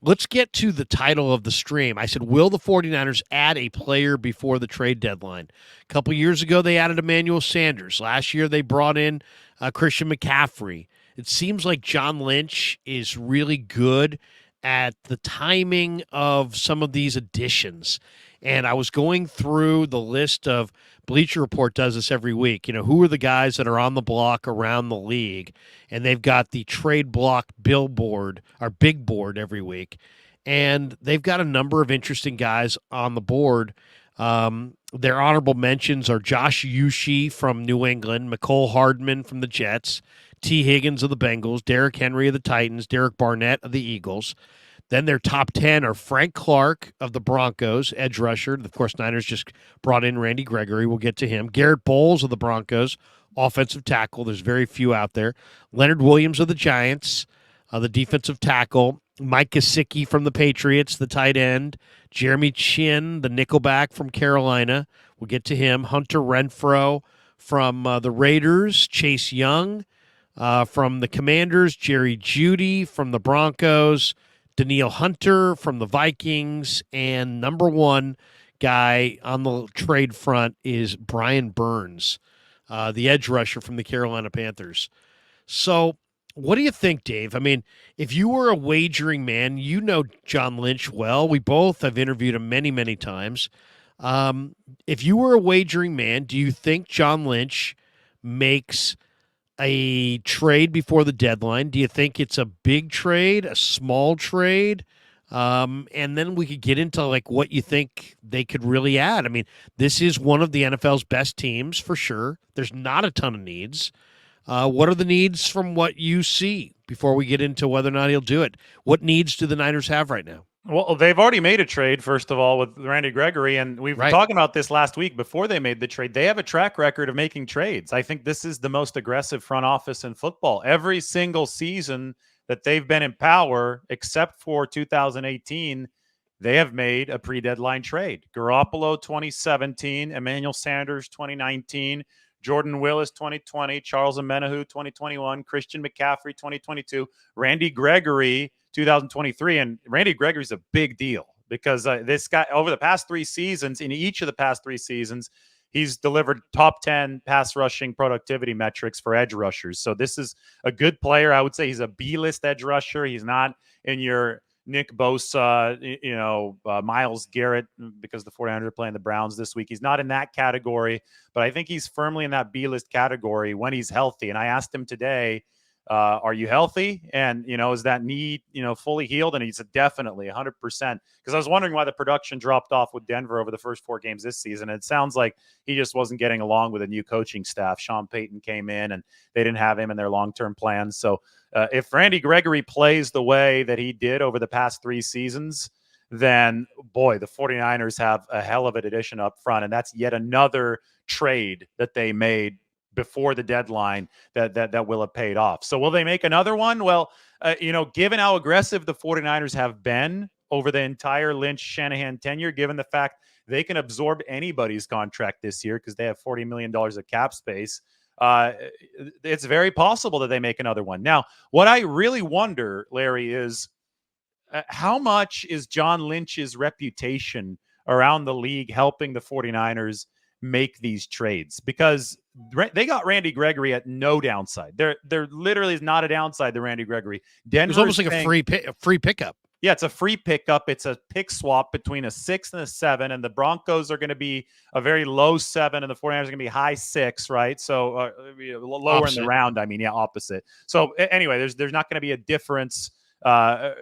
let's get to the title of the stream. I said, will the 49ers add a player before the trade deadline? A couple years ago, they added Emmanuel Sanders. Last year, they brought in Christian McCaffrey. It seems like John Lynch is really good at the timing of some of these additions. And I was going through the list of Bleacher Report does this every week. You know, who are the guys that are on the block around the league? And they've got the trade block billboard or big board every week. And they've got a number of interesting guys on the board. Their honorable mentions are Josh Uche from New England, McCole Hardman from the Jets, T. Higgins of the Bengals, Derrick Henry of the Titans, Derek Barnett of the Eagles. Then their top 10 are Frank Clark of the Broncos, edge rusher. Of course, Niners just brought in Randy Gregory. We'll get to him. Garrett Bowles of the Broncos, offensive tackle. There's very few out there. Leonard Williams of the Giants, the defensive tackle. Mike Gesicki from the Patriots, the tight end. Jeremy Chin, the nickelback from Carolina. We'll get to him. Hunter Renfrow from the Raiders. Chase Young from the Commanders. Jerry Jeudy from the Broncos. Danielle Hunter from the Vikings, and number one guy on the trade front is Brian Burns, the edge rusher from the Carolina Panthers. So what do you think, Dave? I mean, if you were a wagering man, you know John Lynch well. We both have interviewed him many, many times. If you were a wagering man, do you think John Lynch makes a trade before the deadline? Do you think it's a big trade, a small trade? And then we could get into like what you think they could really add. I mean, this is one of the NFL's best teams for sure. There's not a ton of needs. What are the needs from what you see before we get into whether or not he'll do it? What needs do the Niners have right now? Well, they've already made a trade, first of all, with Randy Gregory, and we've been talking about this last week before they made the trade. They have a track record of making trades. I think this is the most aggressive front office in football. Every single season that they've been in power, except for 2018, they have made a pre-deadline trade. Garoppolo 2017, Emmanuel Sanders 2019, Jordan Willis 2020, Charles Omenihu 2021, Christian McCaffrey 2022, Randy Gregory 2023. And Randy Gregory's a big deal because this guy, over the past 3 seasons, in each of the past 3 seasons, he's delivered top 10 pass rushing productivity metrics for edge rushers. So this is a good player. I would say he's a B-list edge rusher. He's not in your Nick Bosa, Myles Garrett, because the 49ers are playing the Browns this week. He's not in that category, but I think he's firmly in that B-list category when he's healthy. And I asked him today, are you healthy? And, is that knee, fully healed? And he's definitely 100%. Because I was wondering why the production dropped off with Denver over the first 4 games this season. And it sounds like he just wasn't getting along with a new coaching staff. Sean Payton came in and they didn't have him in their long-term plans. So if Randy Gregory plays the way that he did over the past 3 seasons, then, boy, the 49ers have a hell of an addition up front. And that's yet another trade that they made before the deadline that will have paid off. So will they make another one? Well, given how aggressive the 49ers have been over the entire Lynch-Shanahan tenure, given the fact they can absorb anybody's contract this year because they have $40 million of cap space, it's very possible that they make another one. Now, what I really wonder, Larry, is how much is John Lynch's reputation around the league helping the 49ers make these trades? Because they got Randy Gregory at no downside. There literally is not a downside to Randy Gregory. Denver's almost like a free pickup. Yeah, it's a free pickup. It's a pick swap between a 6 and a 7, and the Broncos are going to be a very low 7, and the 49ers are going to be high 6, right? So lower opposite in the round. I mean, yeah, opposite. So anyway, there's not going to be a difference, a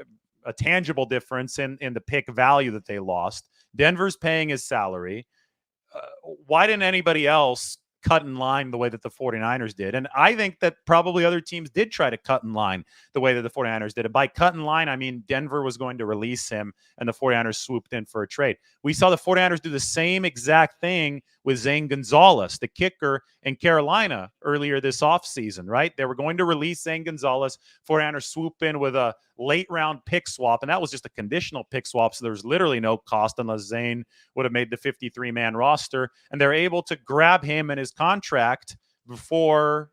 tangible difference in the pick value that they lost. Denver's paying his salary. Why didn't anybody else cut in line the way that the 49ers did? And I think that probably other teams did try to cut in line the way that the 49ers did. And by cut in line, I mean Denver was going to release him and the 49ers swooped in for a trade. We saw the 49ers do the same exact thing with Zane Gonzalez, the kicker in Carolina earlier this offseason, right? They were going to release Zane Gonzalez. 49ers swoop in with a late round pick swap, and that was just a conditional pick swap, so there's literally no cost unless Zane would have made the 53-man roster, and they're able to grab him and his contract before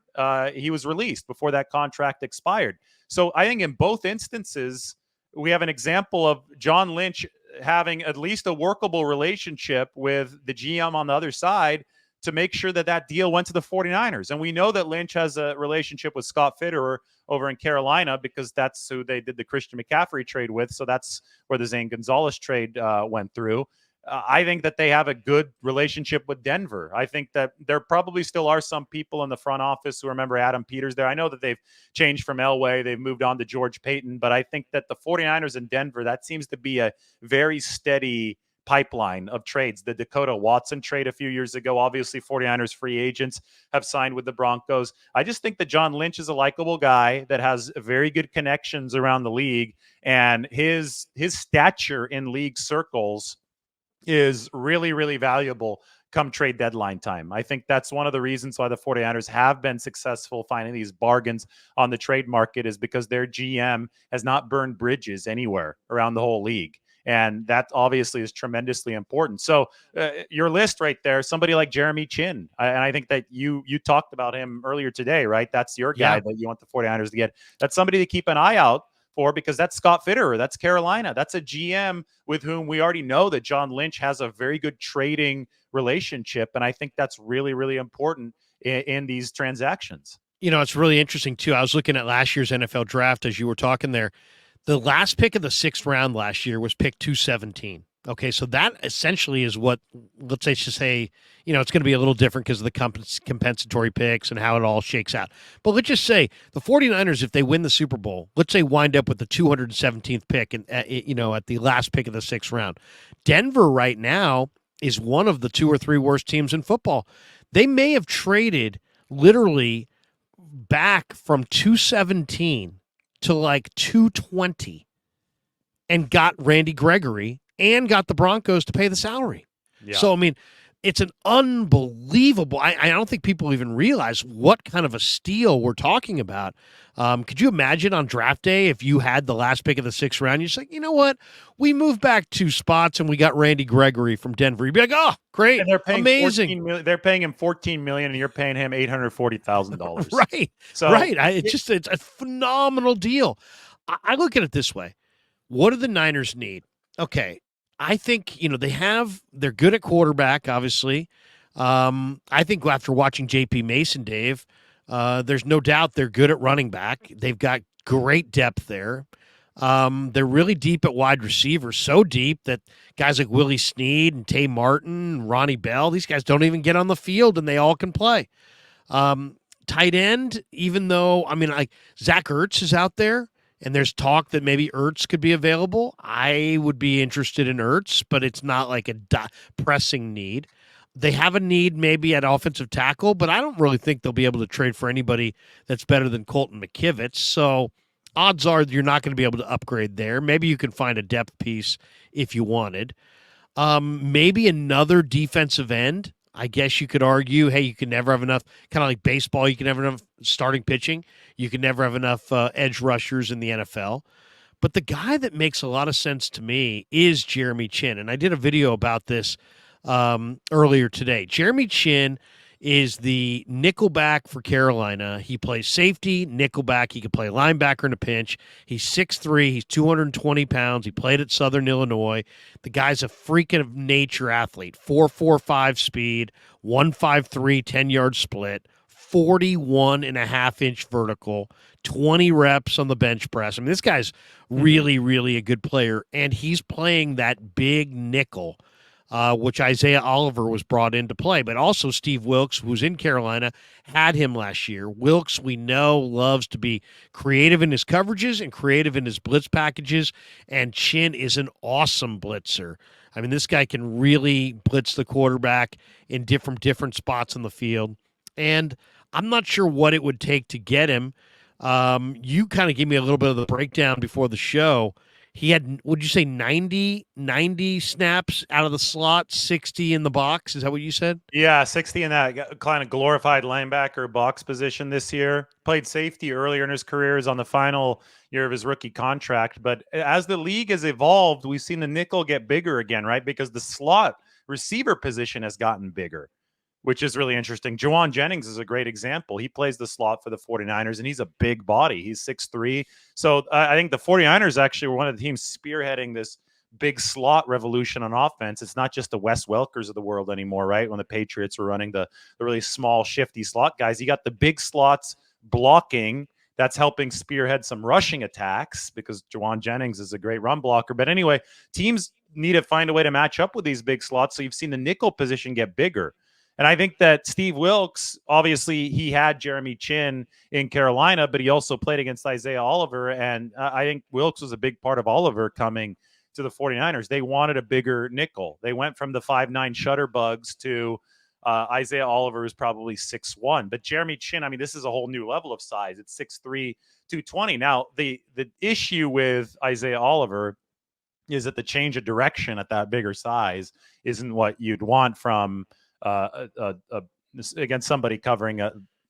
he was released, before that contract expired. So I think in both instances, we have an example of John Lynch having at least a workable relationship with the GM on the other side to make sure that that deal went to the 49ers. And we know that Lynch has a relationship with Scott Fitterer over in Carolina because that's who they did the Christian McCaffrey trade with. So that's where the Zane Gonzalez trade went through. I think that they have a good relationship with Denver. I think that there probably still are some people in the front office who remember Adam Peters there. I know that they've changed from Elway. They've moved on to George Payton. But I think that the 49ers in Denver, that seems to be a very steady pipeline of trades. The Dakota Watson trade a few years ago, obviously 49ers free agents have signed with the Broncos. I just think that John Lynch is a likable guy that has very good connections around the league, and his stature in league circles is really, really valuable come trade deadline time. I think that's one of the reasons why the 49ers have been successful finding these bargains on the trade market, is because their GM has not burned bridges anywhere around the whole league. And that obviously is tremendously important. So your list right there, somebody like Jeremy Chinn. And I think that you talked about him earlier today, right? That's your guy that you want the 49ers to get. That's somebody to keep an eye out for, because that's Scott Fitterer. That's Carolina. That's a GM with whom we already know that John Lynch has a very good trading relationship. And I think that's really, really important in these transactions. You know, it's really interesting, too. I was looking at last year's NFL draft as you were talking there. The last pick of the 6th round last year was pick 217. Okay, so that essentially is what, let's just say, you know, it's going to be a little different because of the compensatory picks and how it all shakes out. But let's just say the 49ers, if they win the Super Bowl, let's say wind up with the 217th pick and, you know, at the last pick of the 6th round. Denver right now is one of the 2 or 3 worst teams in football. They may have traded literally back from 217 to like 220 and got Randy Gregory and got the Broncos to pay the salary. Yeah. So, I mean, it's an unbelievable – I don't think people even realize what kind of a steal we're talking about. Could you imagine on draft day if you had the last pick of the 6th round, you're just like, you know what? We moved back 2 spots and we got Randy Gregory from Denver. You'd be like, oh, great, and they're paying amazing. They're paying him $14 million and you're paying him $840,000. Right, so, right. It's a phenomenal deal. I look at it this way. What do the Niners need? Okay, I think, you know, they're good at quarterback, obviously. I think after watching J.P. Mason, Dave, there's no doubt they're good at running back. They've got great depth there. They're really deep at wide receiver, so deep that guys like Willie Snead and Tay Martin and Ronnie Bell, these guys don't even get on the field and they all can play. Tight end, even though, I mean, like Zach Ertz is out there, and there's talk that maybe Ertz could be available. I would be interested in Ertz, but it's not like a pressing need. They have a need maybe at offensive tackle, but I don't really think they'll be able to trade for anybody that's better than Colton McKivitz. So odds are you're not going to be able to upgrade there. Maybe you can find a depth piece if you wanted. Maybe another defensive end. I guess you could argue, hey, you can never have enough, kind of like baseball, you can never have enough starting pitching. You can never have enough edge rushers in the NFL. But the guy that makes a lot of sense to me is Jeremy Chinn. And I did a video about this earlier today. Jeremy Chinn is the nickelback for Carolina. He plays safety, nickelback. He can play linebacker in a pinch. He's 6'3". He's 220 pounds. He played at Southern Illinois. The guy's a freak of nature athlete. 4.45 speed, 153 10-yard split, 41.5-inch vertical, 20 reps on the bench press. I mean, this guy's really, really a good player, and he's playing that big nickel, which Isaiah Oliver was brought in to play. But also Steve Wilks, who's in Carolina, had him last year. Wilks, we know, loves to be creative in his coverages and creative in his blitz packages, and Chinn is an awesome blitzer. I mean, this guy can really blitz the quarterback in different spots on the field. And I'm not sure what it would take to get him. You kind of gave me a little bit of the breakdown before the show. He had, would you say 90 snaps out of the slot, 60 in the box? Is that what you said? Yeah, 60 in that kind of glorified linebacker box position this year. Played safety earlier in his career, is on the final year of his rookie contract. But as the league has evolved, we've seen the nickel get bigger again, right? Because the slot receiver position has gotten bigger. which is really interesting. Jawan Jennings is a great example. He plays the slot for the 49ers, and he's a big body. He's 6'3". So I think the 49ers actually were one of the teams spearheading this big slot revolution on offense. It's not just the Wes Welkers of the world anymore, right? When the Patriots were running the really small, shifty slot guys, you got the big slots blocking. That's helping spearhead some rushing attacks because Jawan Jennings is a great run blocker. But anyway, teams need to find a way to match up with these big slots. So you've seen the nickel position get bigger. And I think that Steve Wilks, obviously, he had Jeremy Chinn in Carolina, but he also played against Isaiah Oliver. And I think Wilks was a big part of Oliver coming to the 49ers. They wanted a bigger nickel. They went from the 5'9" Shutterbugs to Isaiah Oliver is probably 6'1". But Jeremy Chinn, I mean, this is a whole new level of size. It's 6'3", 220. Now, the issue with Isaiah Oliver is that the change of direction at that bigger size isn't what you'd want from against somebody covering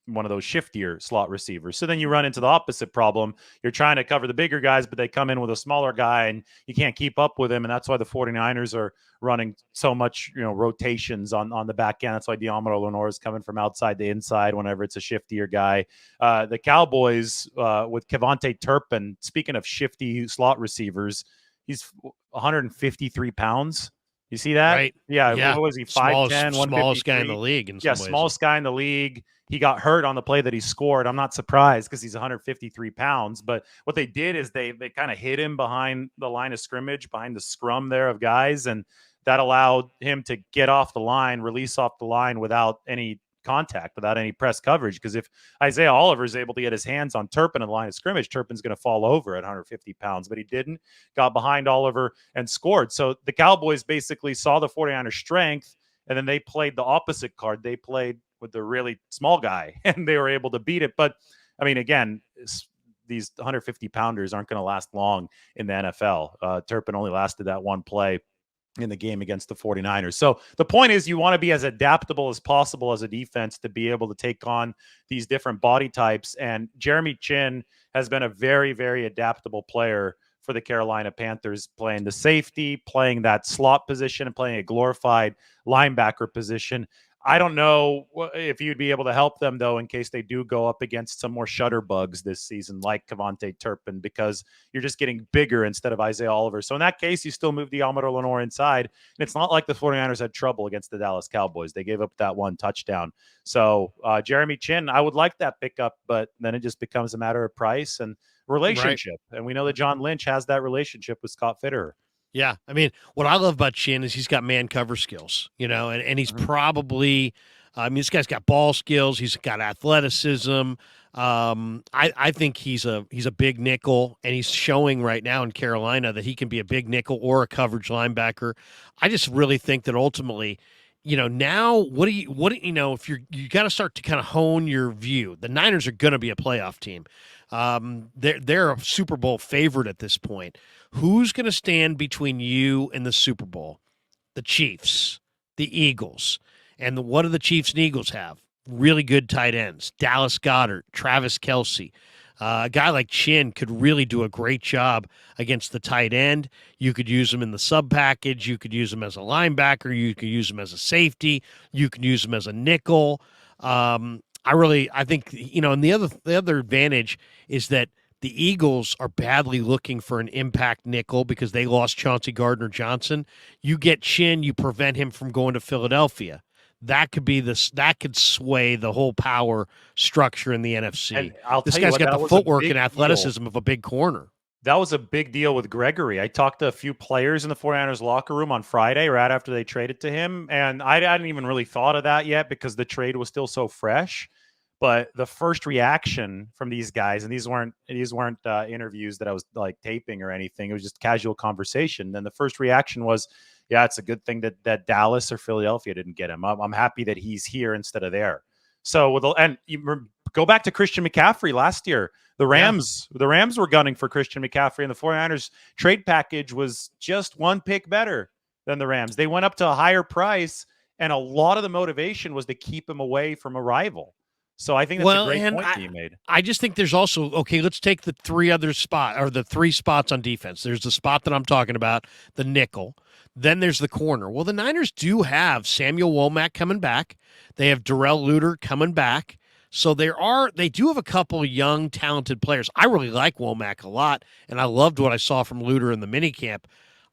one of those shiftier slot receivers. So then you run into the opposite problem. You're trying to cover the bigger guys, but they come in with a smaller guy and you can't keep up with him. And that's why the 49ers are running so much, rotations on the back end. That's why Deommodore Lenoir is coming from outside to inside whenever it's a shiftier guy. The Cowboys with Kevontae Turpin, speaking of shifty slot receivers, he's 153 pounds. You see that? Right. Yeah. What was he? 5'10", smallest guy in the league. Smallest guy in the league. He got hurt on the play that he scored. I'm not surprised because he's 153 pounds. But what they did is they kind of hid him behind the line of scrimmage, behind the scrum there of guys. And that allowed him to get off the line, release off the line without any contact, without any press coverage. Because if Isaiah Oliver is able to get his hands on Turpin in the line of scrimmage, Turpin's going to fall over at 150 pounds. But he didn't, got behind Oliver and scored. So the Cowboys basically saw the 49ers' strength, and then they played the opposite card. They played with the really small guy, and they were able to beat it. But, I mean, again, these 150-pounders aren't going to last long in the NFL. Turpin only lasted that one play in the game against the 49ers. So the point is you want to be as adaptable as possible as a defense to be able to take on these different body types. And Jeremy Chinn has been a very, very adaptable player for the Carolina Panthers, playing the safety, playing that slot position, and playing a glorified linebacker position. I don't know if you'd be able to help them, though, in case they do go up against some more shutterbugs this season, like Kevontae Turpin, because you're just getting bigger instead of Isaiah Oliver. So in that case, you still move Deommodore Lenoir inside. And it's not like the 49ers had trouble against the Dallas Cowboys. They gave up that one touchdown. So Jeremy Chinn, I would like that pickup, but then it just becomes a matter of price and relationship. Right. And we know that John Lynch has that relationship with Scott Fitterer. Yeah. I mean, what I love about Chinn is he's got man cover skills, and he's probably, this guy's got ball skills. He's got athleticism. I think he's a big nickel, and he's showing right now in Carolina that he can be a big nickel or a coverage linebacker. I just really think that ultimately, now if you got to start to kind of hone your view. The Niners are going to be a playoff team. They're a Super Bowl favorite at this point. Who's going to stand between you and the Super Bowl? The Chiefs, the Eagles. And what do the Chiefs and Eagles have? Really good tight ends. Dallas Goedert, Travis Kelce. A guy like Chinn could really do a great job against the tight end. You could use him in the sub package. You could use him as a linebacker. You could use him as a safety. You could use him as a nickel. I think, and the other advantage is that the Eagles are badly looking for an impact nickel because they lost Chauncey Gardner-Johnson. You get Chinn, you prevent him from going to Philadelphia. That could sway the whole power structure in the NFC. This guy's got the footwork and athleticism of a big corner. That was a big deal with Gregory. I talked to a few players in the 49ers locker room on Friday, right after they traded to him. And I hadn't even really thought of that yet because the trade was still so fresh. But the first reaction from these guys, and these weren't interviews that I was like taping or anything. It was just casual conversation. And the first reaction was, yeah, it's a good thing that Dallas or Philadelphia didn't get him. I'm happy that he's here instead of there. So go back to Christian McCaffrey last year. The Rams were gunning for Christian McCaffrey, and the 49ers trade package was just one pick better than the Rams. They went up to a higher price, and a lot of the motivation was to keep him away from a rival. So I think that's a great point that you made. I just think there's also, let's take the three spots on defense. There's the spot that I'm talking about, the nickel. Then there's the corner. Well, the Niners do have Samuel Womack coming back. They have Darrell Luter coming back. So they do have a couple young, talented players. I really like Womack a lot, and I loved what I saw from Luter in the minicamp.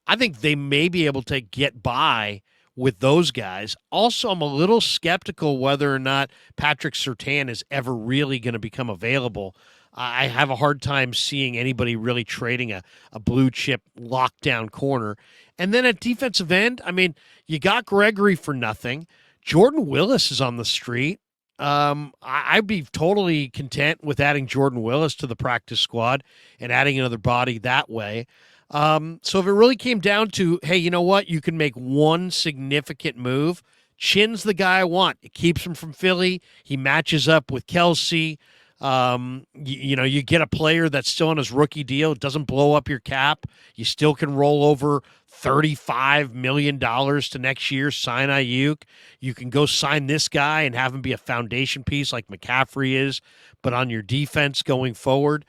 I think they may be able to get by with those guys. Also, I'm a little skeptical whether or not Patrick Surtain is ever really going to become available. I have a hard time seeing anybody really trading a blue chip lockdown corner. And then at defensive end, I mean, you got Gregory for nothing. Jordan Willis is on the street. I'd be totally content with adding Jordan Willis to the practice squad and adding another body that way. So if it really came down to, hey, you know what? You can make one significant move. Chin's the guy I want. It keeps him from Philly. He matches up with Kelsey. You get a player that's still on his rookie deal. It doesn't blow up your cap. You still can roll over $35 million to next year, sign Ayuk. You can go sign this guy and have him be a foundation piece like McCaffrey is, but on your defense going forward.